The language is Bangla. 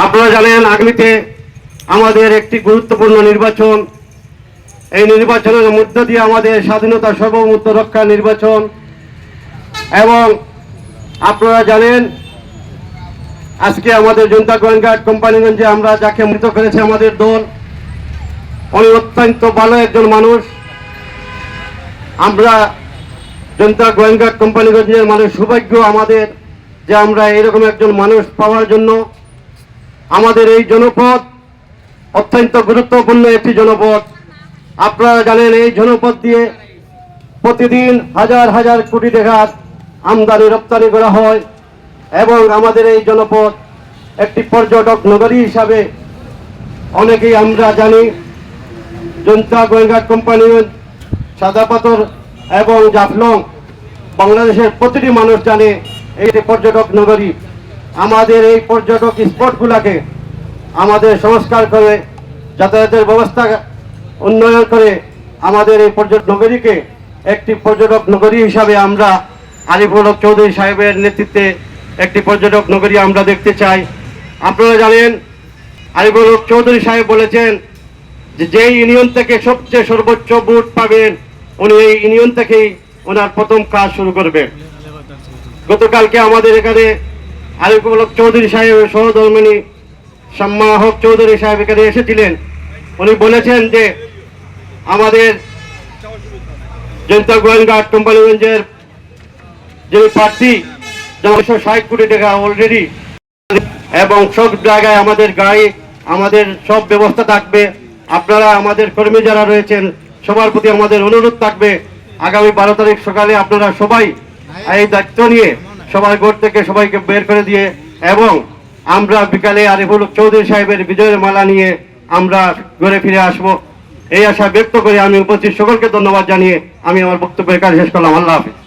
আপনারা জানেন আগামীতে আমাদের একটি গুরুত্বপূর্ণ নির্বাচন, এই নির্বাচনের মধ্য দিয়ে আমাদের স্বাধীনতা সার্বভৌমত্ব রক্ষা নির্বাচন। এবং আপনারা জানেন আজকে আমাদের জনতা গোয়েন্দা কোম্পানিগঞ্জে আমরা যাকে মৃত করেছে আমাদের দল, উনি অত্যন্ত ভালো একজন মানুষ। আমরা জনতা গোয়েন্দা কোম্পানিগঞ্জের মানুষ সৌভাগ্য আমাদের যে আমরা এরকম একজন মানুষ পাওয়ার জন্য। আমাদের এই জনপদ অত্যন্ত গুরুত্বপূর্ণ একটি জনপদ। আপনারা জানেন এই জনপদ দিয়ে প্রতিদিন হাজার হাজার কোটি টাকার আমদানি রপ্তানি করা হয় এবং আমাদের এই জনপদ একটি পর্যটক নগরী হিসাবে অনেকেই আমরা জানি। জনতা গোয়েন্দা কোম্পানি সাদা পাথর এবং জাফলং বাংলাদেশের প্রতিটি মানুষ জানে এই পর্যটক নগরী। আমাদের এই পর্যটক স্পটগুলোকে আমাদের সংস্কার করে যাতায়াতের ব্যবস্থা উন্নয়ন করে আমাদের এই পর্যটক নগরীকে একটি পর্যটক নগরী হিসাবে আমরা আরিফুল হক চৌধুরী সাহেবের নেতৃত্বে একটি পর্যটক নগরী আমরা দেখতে চাই। আপনারা জানেন আরিফুল হক চৌধুরী সাহেব বলেছেন যে ইউনিয়ন থেকে সবচেয়ে সর্বোচ্চ ভোট পাবেন উনি এই ইউনিয়ন থেকেই ওনার প্রথম কাজ শুরু করবেন। গতকালকে আমাদের এখানে আরিফুল হক চৌধুরী সাহেবের সহধর্মিণী শাম্মা হক চৌধুরী সাহেব এখানে এসেছিলেন। উনি বলেছেন যে আমাদের জনতা গোয়েন্দা কোম্পানিগঞ্জের যে প্রার্থী 160 কোটি টাকা অলরেডি এবং সব জায়গায় আমাদের গাড়ি আমাদের সব ব্যবস্থা থাকবে। আপনারা আমাদের কর্মী যারা রয়েছেন সবার প্রতি আমাদের অনুরোধ থাকবে আগামী 12 তারিখ সকালে আপনারা সবাই এই দায়িত্ব নিয়ে সবাই ভোট থেকে সবাইকে বের করে দিয়ে এবং আমরা বিকালে আরিফুল হক চৌধুরী সাহেবের বিজয়ের মালা নিয়ে আমরা ঘরে ফিরে আসব এই আশা ব্যক্ত করে আমি উপস্থিত সকলকে ধন্যবাদ জানিয়ে আমি আমার বক্তব্যের কাজ শেষ করলাম। আল্লাহ হাফেজ।